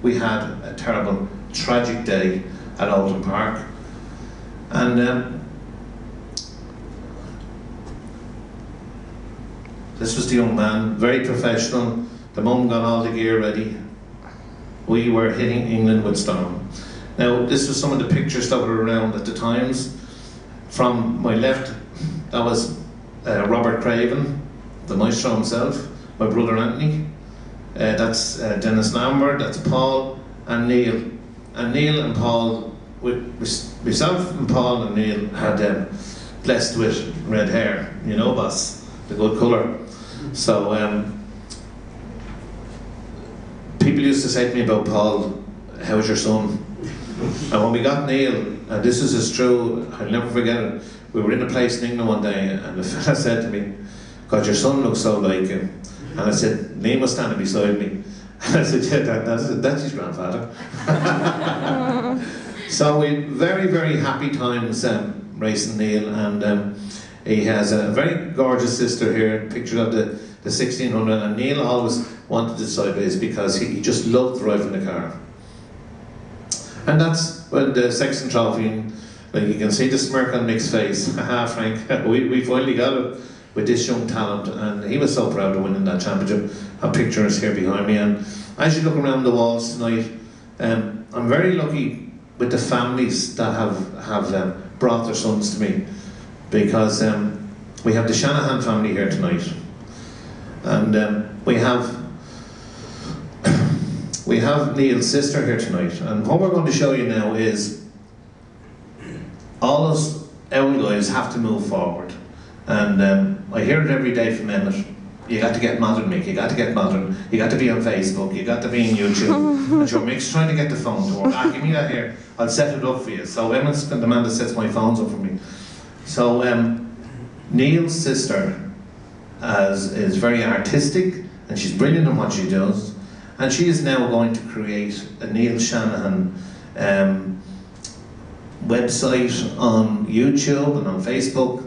we had a terrible, tragic day at Alton Park. And this was the young man, very professional. The mum got all the gear ready. We were hitting England with storm. Now, this was some of the pictures that were around at the times. From my left, that was Robert Craven, the maestro himself, my brother Anthony. That's Dennis Lambert, that's Paul and Neil. And Neil and Paul, myself and Paul and Neil had blessed with red hair, you know, boss, the good colour. So people used to say to me about Paul, how's your son? And when we got Neil, and this is as true, I'll never forget it, we were in a place in England one day and the fella said to me, God, your son looks so like him. And I said, Neil was standing beside me. And I said, yeah, that's his grandfather. So we very, very happy times racing Neil, and he has a very gorgeous sister here, picture of the 1600, and Neil always wanted the sideways because he just loved driving the car. And that's when the Sexton Trophy, like you can see the smirk on Mick's face. Haha, Frank, we finally got it with this young talent, and he was so proud of winning that championship. A picture is here behind me, and as you look around the walls tonight, I'm very lucky with the families that have brought their sons to me, because we have the Shanahan family here tonight, and we have Neil's sister here tonight, and what we're going to show you now is all us owl guys have to move forward, and I hear it every day from Emmett. You got to get modern, Mick, you got to get modern, you got to be on Facebook, you got to be on YouTube. And sure, Mick's trying to get the phone to work. Give me that here, I'll set it up for you. So Emmett's the man that sets my phones up for me. So Neil's sister is very artistic, and she's brilliant in what she does. And she is now going to create a Neil Shanahan website on YouTube and on Facebook.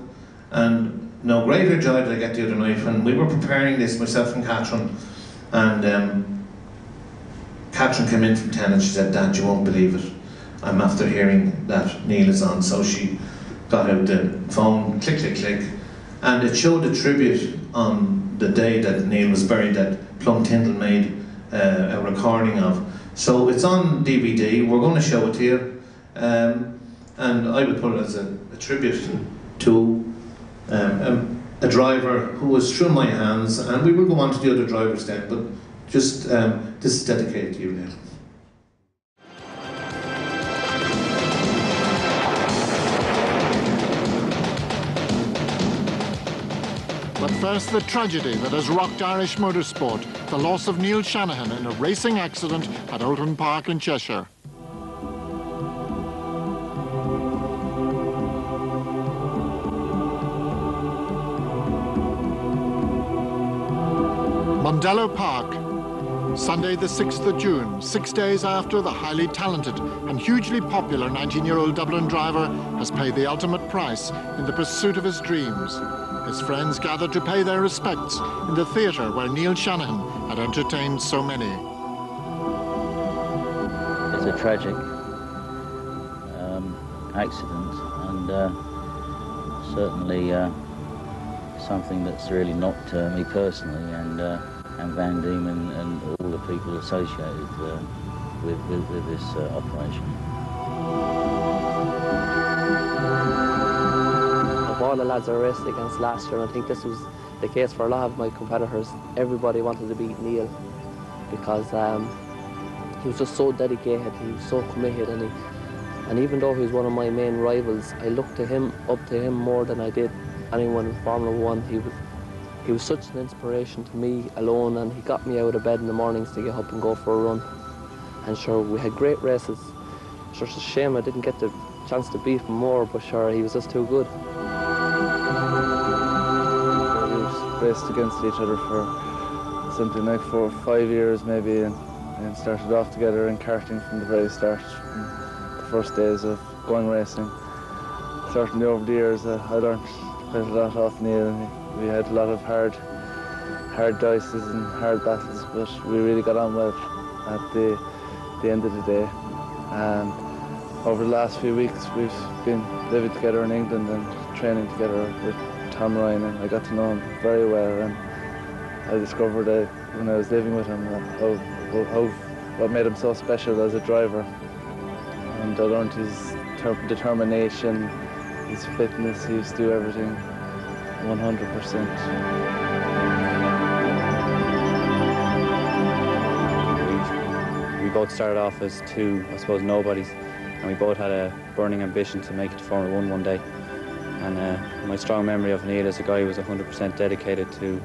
And no greater joy did I get the other night when we were preparing this, myself and Catherine, and Catherine came in from 10 and she said, Dad, you won't believe it, I'm after hearing that Neil is on. So she got out the phone, click, click, click, and it showed a tribute on the day that Neil was buried that Plum Tyndall made a recording of. So it's on DVD, we're going to show it to you, and I would put it as a tribute to a driver who was through my hands, and we will go on to the other drivers then, but just this is dedicated to you, Neil. But first, the tragedy that has rocked Irish motorsport, the loss of Neil Shanahan in a racing accident at Alton Park in Cheshire. Mondello Park, Sunday the 6th of June, 6 days after the highly talented and hugely popular 19-year-old Dublin driver has paid the ultimate price in the pursuit of his dreams. His friends gathered to pay their respects in the theatre where Neil Shanahan had entertained so many. It's a tragic accident, and certainly something that's really knocked me personally and Van Diemen and all the people associated with this operation. All the lads I raced against last year, and I think this was the case for a lot of my competitors. Everybody wanted to beat Neil because he was just so dedicated, he was so committed, and even though he was one of my main rivals, I looked to him, up to him more than I did anyone in Formula One. He was such an inspiration to me alone, and he got me out of bed in the mornings to get up and go for a run. And sure, we had great races. Sure, it's a shame I didn't get the chance to beat him more, but sure, he was just too good. We raced against each other for something like 4 or 5 years maybe, and started off together in karting from the very start, from the first days of going racing. Certainly over the years I learned quite a lot off Neil, and we had a lot of hard dices and hard battles, but we really got on well. At the the end of the day. And over the last few weeks, we've been living together in England and training together with Tom Ryan, and I got to know him very well. And I discovered when I was living with him what made him so special as a driver. And I learned his determination, his fitness. He used to do everything 100%. We both started off as two, I suppose, nobodies, and we both had a burning ambition to make it to Formula 1 one day. And my strong memory of Neil as a guy who was 100% dedicated to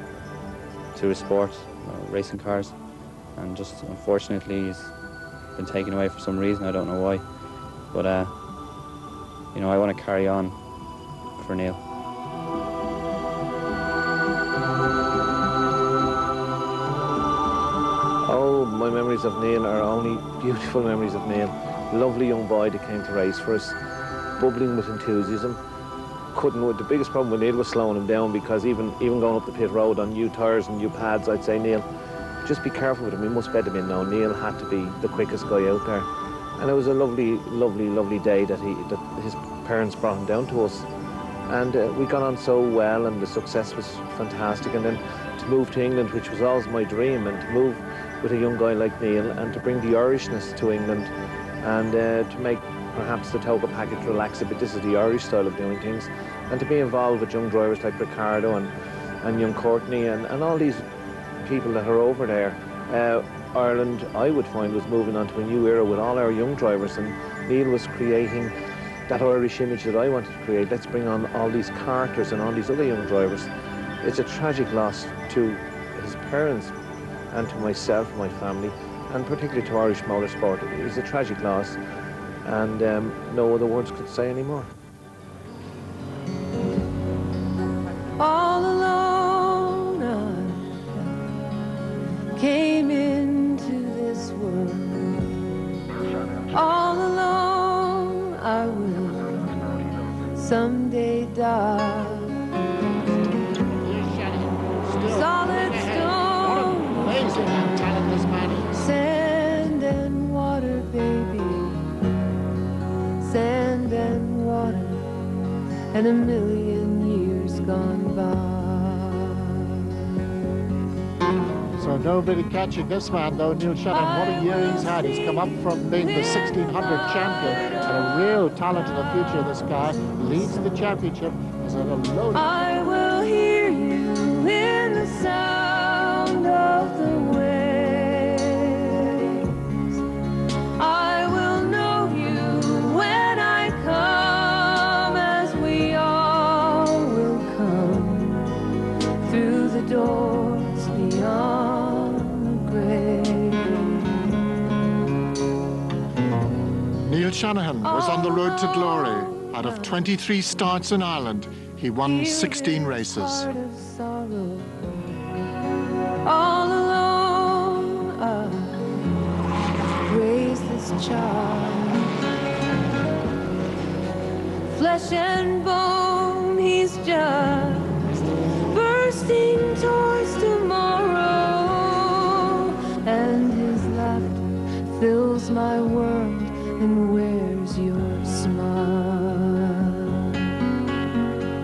his sport, racing cars, and just unfortunately he's been taken away for some reason. I don't know why, but you know, I want to carry on for Neil. Oh, my memories of Neil are only beautiful memories of Neil. Lovely young boy that came to race for us, bubbling with enthusiasm. The biggest problem with Neil was slowing him down, because even going up the pit road on new tyres and new pads, I'd say, Neil, just be careful with him. We must bed him in now. Neil had to be the quickest guy out there. And it was a lovely, lovely, lovely day that his parents brought him down to us. And we got on so well, and the success was fantastic. And then to move to England, which was always my dream, and to move with a young guy like Neil, and to bring the Irishness to England, and to make perhaps the Toga package relax a bit. This is the Irish style of doing things. And to be involved with young drivers like Ricardo and young Courtney and all these people that are over there. Ireland, I would find, was moving on to a new era with all our young drivers, and Neil was creating that Irish image that I wanted to create. Let's bring on all these Carters and all these other young drivers. It's a tragic loss to his parents and to myself, my family, and particularly to Irish motorsport. It's a tragic loss, and no other words could say anymore. All alone I came into this world. All alone I will someday die. Solid stone, Amazing how talented this man is. sand and water, baby. Sand and water, and a million years gone by. So nobody catching this man though, Neil Shanahan. What a year he's had. He's come up from being the 1600 champion, and a real talent in the future. This guy leads the championship as a load. I will hear you in the sound of the waves. I will know you when I come, as we all will come through the doors beyond the grave. Neil Shanahan was on the road to glory. Out of 23 starts in Ireland, he won 16 races. All alone I raised this child, flesh and bone, he's just bursting towards tomorrow, and his laughter fills my world and wears your smile.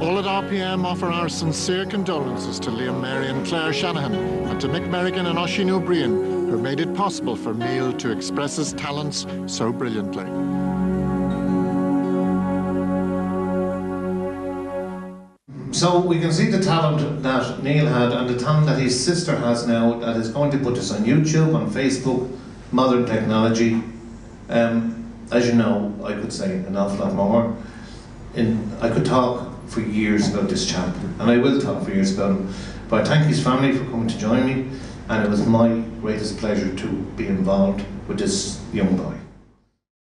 All at RPM offer our sincere condolences to Liam Mary and Claire Shanahan, and to Mick Merrigan and Oisin O'Brien, who made it possible for Neil to express his talents so brilliantly. So we can see the talent that Neil had and the talent that his sister has now, that is going to put us on YouTube, on Facebook, modern technology. As you know, I could say an awful lot more. I could talk for years about this chap, and I will talk for years about him. But I thank his family for coming to join me, and it was my greatest pleasure to be involved with this young boy.